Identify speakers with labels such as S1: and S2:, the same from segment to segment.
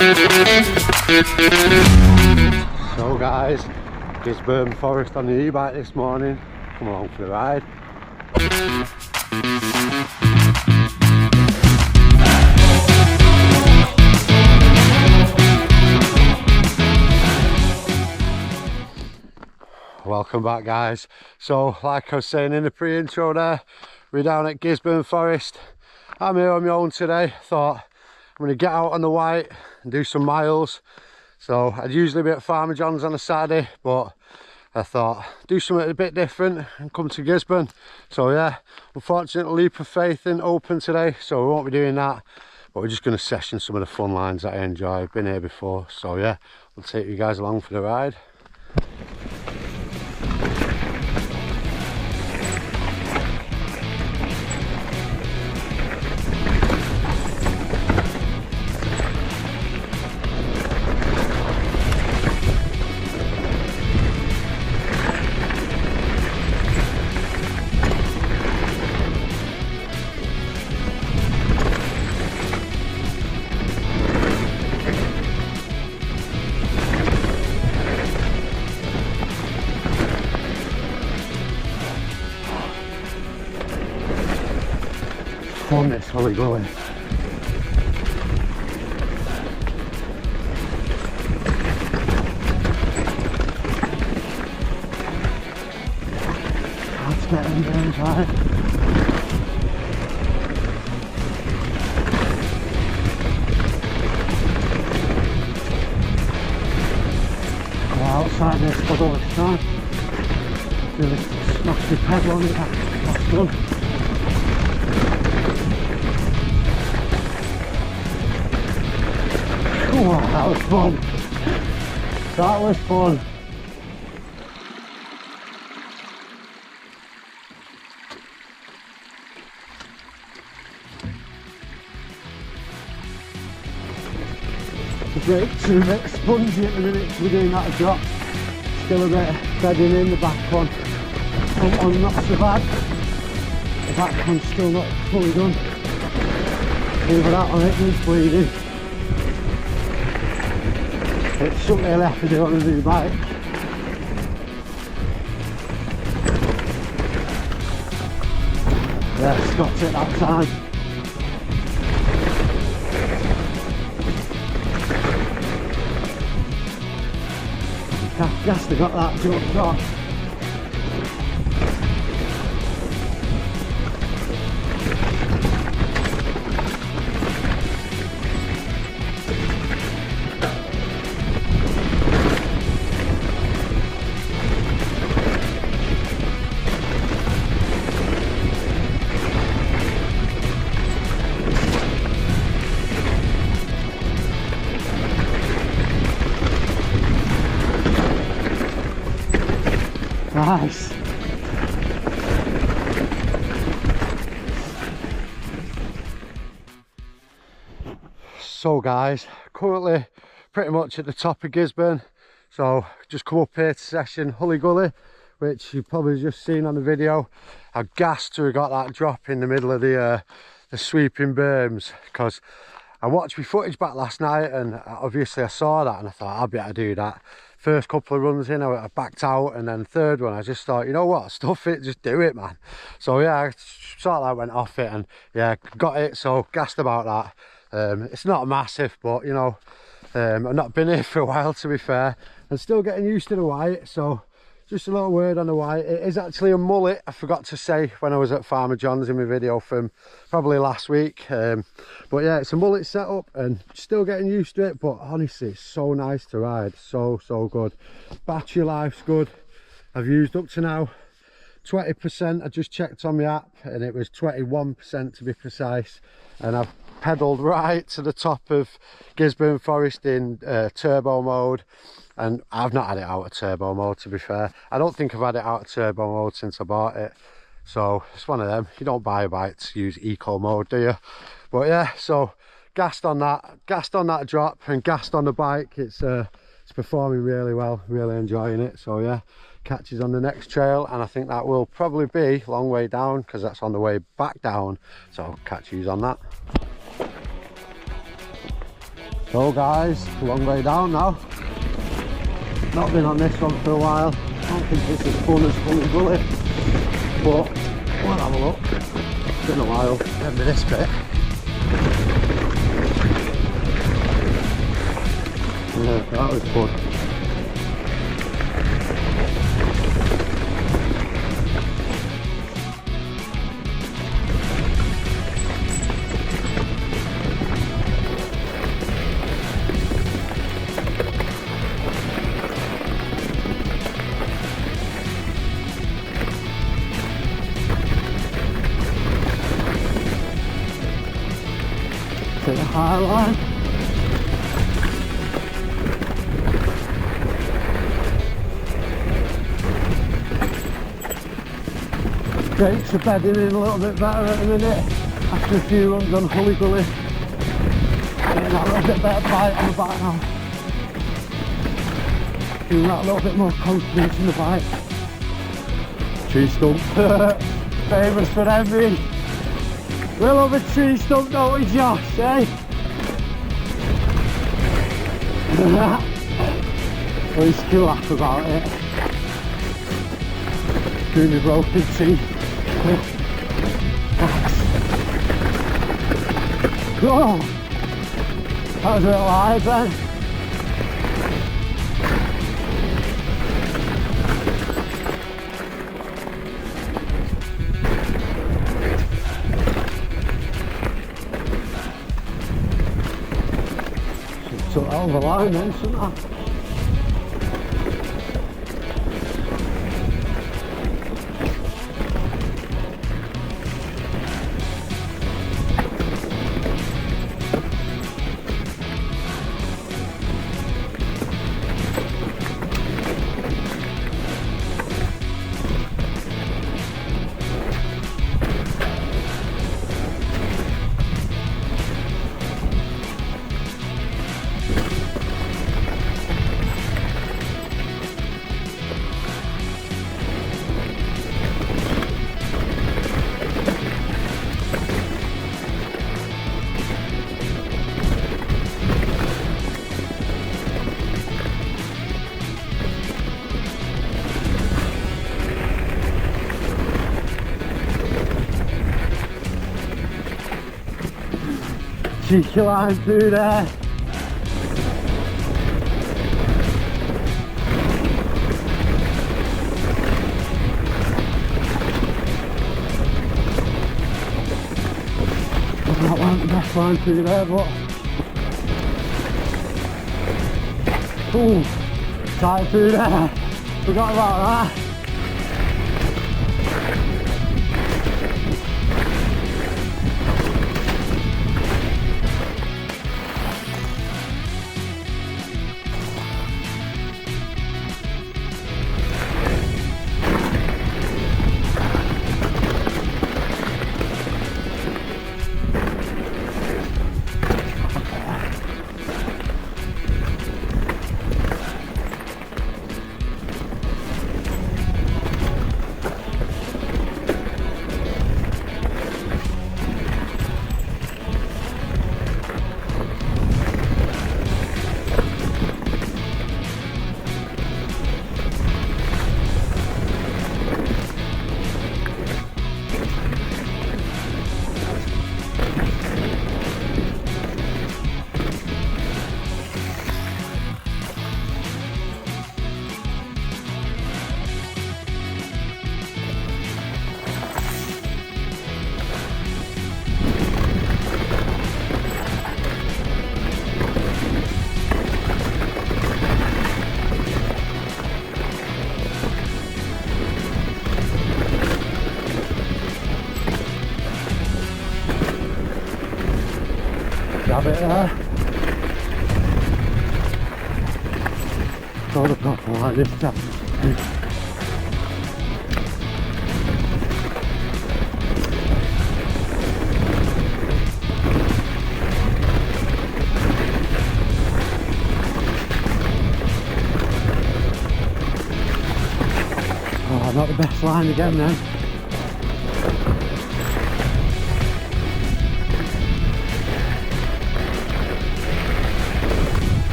S1: So guys, Gisburn Forest on the e-bike this morning. Come along for the ride. Welcome back guys. So like I was saying in the pre-intro there, we're down at Gisburn Forest. I'm here on my own today. Thought I'm going to get out on the white and do some miles. So I'd usually be at Farmer John's on a Saturday, but I thought do something a bit different and come to Gisburn. So yeah, unfortunately Leap of Faith isn't open today, so we won't be doing that. But we're just going to session some of the fun lines that I enjoy. I've been here before, so yeah, we'll take you guys along for the ride. On this Hully Gully. Let's get in there and try. Go outside this puddle this time. Really smash my pedal on it, that's good. Oh, that was fun. That was fun. The brakes are a bit spongy at the minute, so we're doing that a drop. Still a bit of bedding in the back one. Front one not so bad. The back one's still not fully done. Either that or it needs bleeding. It's something I'll have to do on a new bike. Yeah, got it that time. Guess they got that jumped off. Nice. So guys, currently pretty much at the top of Gisburn. So just come up here to session Hully Gully, which you've probably just seen on the video. I gassed to have got that drop in the middle of the sweeping berms, because I watched my footage back last night and obviously I saw that and I thought I'll be able to do that. First couple of runs in I backed out, and then third one I just thought, you know what, stuff it, just do it man. So yeah, I sort of went off it and yeah, got it, so gassed about that. It's not massive, but you know, I've not been here for a while to be fair, and still getting used to the white. So just a little word on the white, it is actually a mullet. I forgot to say when I was at Farmer John's in my video from probably last week, but yeah, it's a mullet setup and still getting used to it, but honestly it's so nice to ride, so good. Battery life's good. I've used up to now 20%. I just checked on my app and it was 21% to be precise, and I've pedalled right to the top of Gisburn Forest in turbo mode, and I've not had it out of turbo mode to be fair. I don't think I've had it out of turbo mode since I bought it, so it's one of them. You don't buy a bike to use eco mode, do you? But yeah, so gassed on that drop and gassed on the bike. It's performing really well, really enjoying it. So yeah, catches on the next trail, and I think that will probably be a long way down because that's on the way back down, so catch yous on that. So guys, a long way down now. Not been on this one for a while. I don't think it's as fun as Hully Gully, but we'll have a look. It's been a while, remember this bit. Yeah, that was fun. To the high line. Brakes are bedding in a little bit better at the minute after a few runs on Hully Gully. Getting that little bit better bite on the back now. Feeling that little bit more confidence in the bike. Tree stump. Famous for envy. We love a tree stump, don't we, Josh, eh? Well, he's still happy about it. Doing the broken teeth. Oh, that was a bit live then. Took that over the line then, shouldn't I? Cheeky line through there. That wasn't the best line through there, but ooh, tight through there. Forgot about that. Grab it there. Sort of proper like this time. Oh, not the best line again then.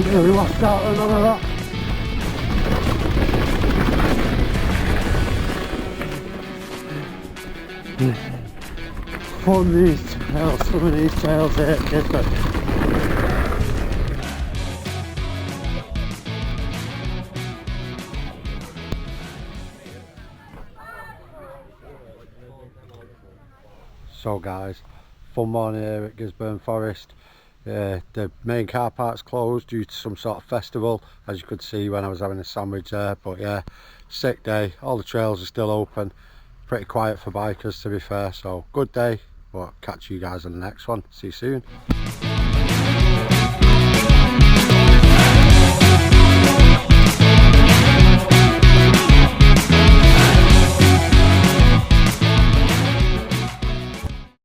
S1: nearly lost out on none of that. Fun these trails, some of these trails here at Gisburn. So guys, fun morning here at Gisburn Forest. The main car park's closed due to some sort of festival, as you could see when I was having a sandwich there. But yeah, sick day. All the trails are still open. Pretty quiet for bikers, to be fair. So good day. But catch you guys on the next one. See you soon.